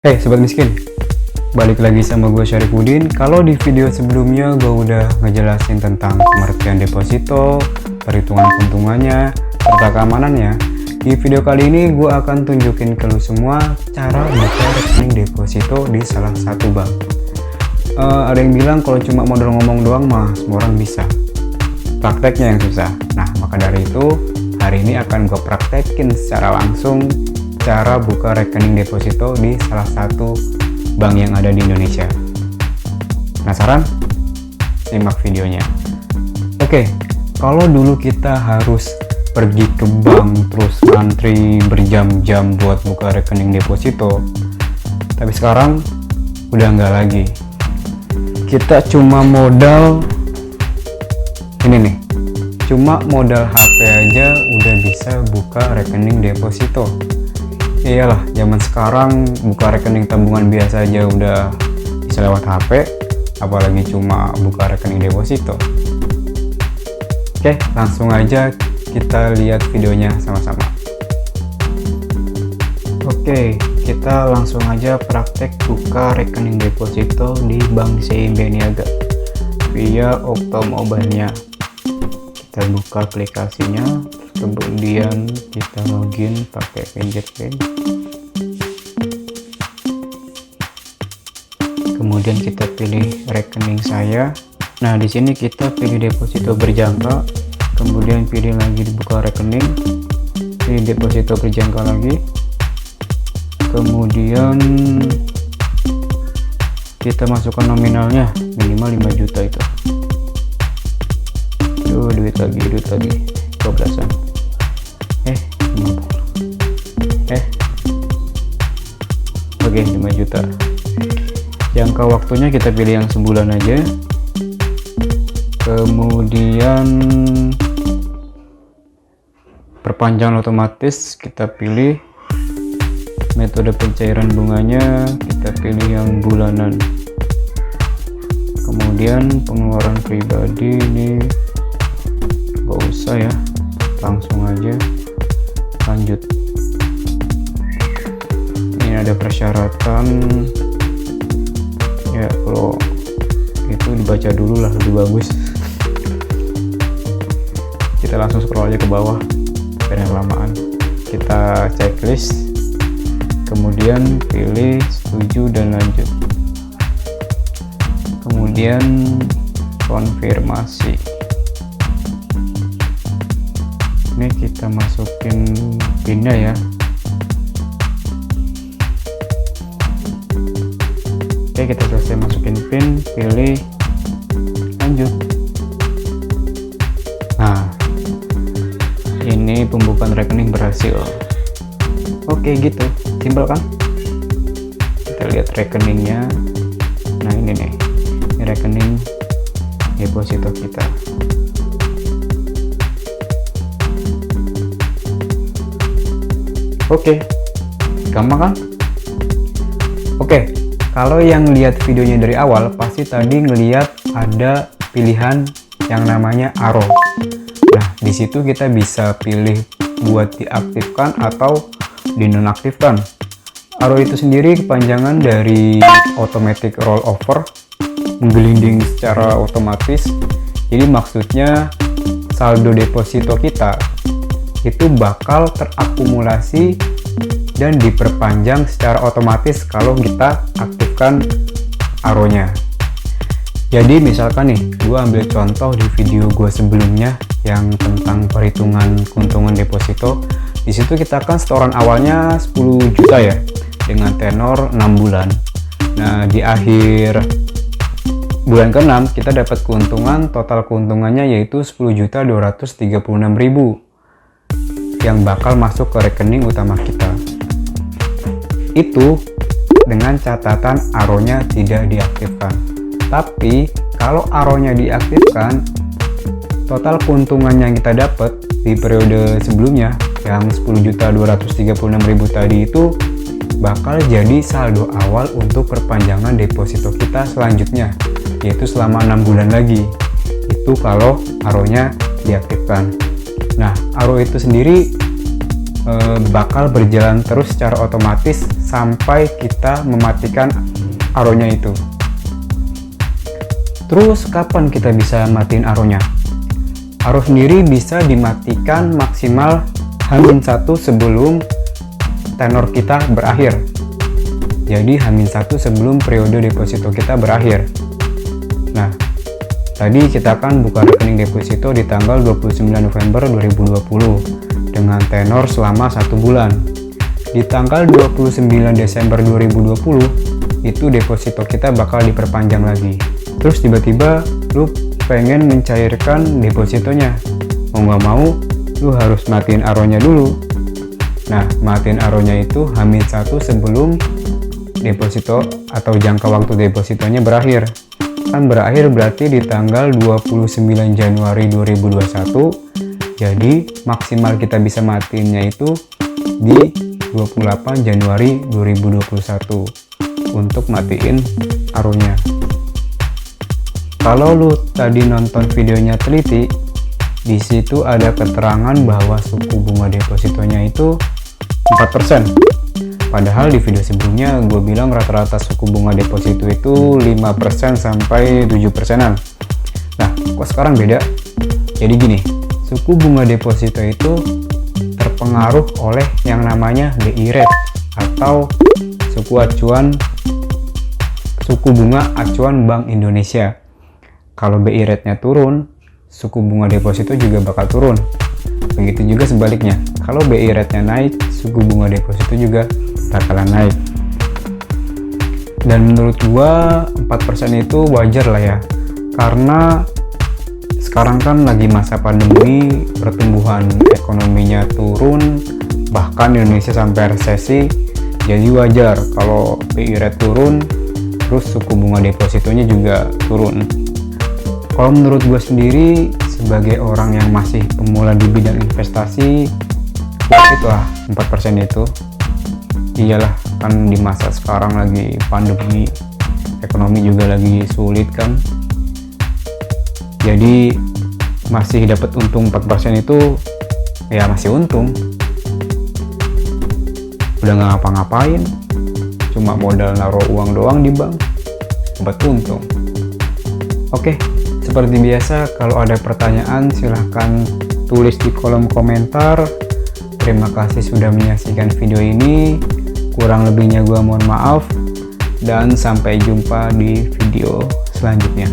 Hey Sobat Miskin, balik lagi sama gue Syarifudin. Kalau di video sebelumnya gue udah ngejelasin tentang pengertian deposito, perhitungan keuntungannya, serta keamanannya. Di video kali ini gue akan tunjukin ke lu semua cara buka rekening deposito di salah satu bank. Ada yang bilang kalau cuma modal ngomong doang mah semua orang bisa, prakteknya yang susah. Nah maka dari itu hari ini akan gue praktekin secara langsung cara buka rekening deposito di salah satu bank yang ada di Indonesia. Penasaran? Simak videonya. Oke, kalau dulu kita harus pergi ke bank terus antri berjam-jam buat buka rekening deposito, tapi sekarang udah nggak lagi. Kita cuma modal ini nih, cuma modal HP aja udah bisa buka rekening deposito. Iyalah, zaman sekarang buka rekening tabungan biasa aja udah bisa lewat HP, apalagi cuma buka rekening deposito. Oke, langsung aja kita lihat videonya sama-sama. Oke, kita langsung aja praktek buka rekening deposito di Bank CIMB Niaga via Oktomobile-nya. Kita buka aplikasinya, kemudian kita login pakai PinJetPay. Kemudian kita pilih rekening saya. Nah, di sini kita pilih deposito berjangka, kemudian pilih lagi dibuka rekening, pilih deposito berjangka lagi, kemudian kita masukkan nominalnya minimal 5 juta itu. Duit lagi 12-an. 50. Oke, 5 juta. Jangka waktunya kita pilih yang sebulan aja. Kemudian perpanjangan otomatis kita pilih. Metode pencairan bunganya kita pilih yang bulanan. Kemudian pengeluaran pribadi ini gak usah ya, langsung aja lanjut. Ini ada persyaratan ya, kalau itu dibaca dulu lah, lebih bagus. Kita langsung scroll aja ke bawah biar kelamaan. Kita checklist, kemudian pilih setuju dan lanjut, kemudian konfirmasi. Ini kita masukin pinnya ya. Oke, kita selesai masukin pin, pilih lanjut. Nah, ini pembukaan rekening berhasil. Oke, gitu, simpel kan? Kita lihat rekeningnya. Nah, ini nih, ini rekening deposito kita. Oke, gampang kan? Oke, kalau yang lihat videonya dari awal pasti tadi ngelihat ada pilihan yang namanya ARO. Nah, di situ kita bisa pilih buat diaktifkan atau dinonaktifkan. ARO itu sendiri kepanjangan dari automatic rollover, menggelinding secara otomatis. Jadi maksudnya saldo deposito kita itu bakal terakumulasi dan diperpanjang secara otomatis kalau kita aktifkan ARO-nya. Jadi misalkan nih, gue ambil contoh di video gue sebelumnya yang tentang perhitungan keuntungan deposito. Di situ kita kan setoran awalnya 10 juta ya, dengan tenor 6 bulan. Nah, di akhir bulan ke-6 kita dapat keuntungan, total keuntungannya yaitu 10.236.000 yang bakal masuk ke rekening utama kita. Itu dengan catatan ARO-nya tidak diaktifkan. Tapi kalau ARO-nya diaktifkan, total keuntungan yang kita dapat di periode sebelumnya yang 10.236.000 tadi itu bakal jadi saldo awal untuk perpanjangan deposito kita selanjutnya, yaitu selama 6 bulan lagi. Itu kalau ARO-nya diaktifkan. Nah, ARO itu sendiri bakal berjalan terus secara otomatis sampai kita mematikan aronya itu. Terus kapan kita bisa matiin aronya? Aro sendiri bisa dimatikan maksimal H-1 sebelum tenor kita berakhir. Jadi H-1 sebelum periode deposito kita berakhir. Nah, tadi kita akan buka rekening deposito di tanggal 29 November 2020 dengan tenor selama 1 bulan. Di tanggal 29 Desember 2020 itu deposito kita bakal diperpanjang lagi. Terus tiba-tiba lu pengen mencairkan depositonya, mau nggak mau lu harus matiin aronya dulu. Nah, matiin aronya itu H-1 sebelum deposito atau jangka waktu depositonya berakhir. Kan berakhir berarti di tanggal 29 Januari 2021. Jadi maksimal kita bisa matiinnya itu di 28 Januari 2021 untuk matiin aronya. Kalau lu tadi nonton videonya teliti, di situ ada keterangan bahwa suku bunga depositonya itu 4%. Padahal di video sebelumnya gue bilang rata-rata suku bunga deposito itu 5% sampai 7%-an. Nah, kok sekarang beda? Jadi gini, suku bunga deposito itu terpengaruh oleh yang namanya BI rate atau suku bunga acuan Bank Indonesia. Kalau BI rate-nya turun, suku bunga deposito juga bakal turun. Begitu juga sebaliknya. Kalau BI rate-nya naik, suku bunga deposito juga bakalan naik. Dan menurut gua 4% itu wajar lah ya. Karena sekarang kan lagi masa pandemi, pertumbuhan ekonominya turun, bahkan Indonesia sampai resesi. Jadi wajar kalau BI rate turun, terus suku bunga depositonya juga turun. Kalau menurut gue sendiri, sebagai orang yang masih pemula di bidang investasi, worth it lah 4% itu. Iyalah, kan di masa sekarang lagi pandemi, ekonomi juga lagi sulit kan. Jadi masih dapat untung 4% itu, ya masih untung. Udah nggak ngapa-ngapain, cuma modal naruh uang doang di bank, dapat untung. Oke. Seperti biasa, kalau ada pertanyaan silahkan tulis di kolom komentar. Terima kasih sudah menyaksikan video ini. Kurang lebihnya gua mohon maaf. Dan sampai jumpa di video selanjutnya.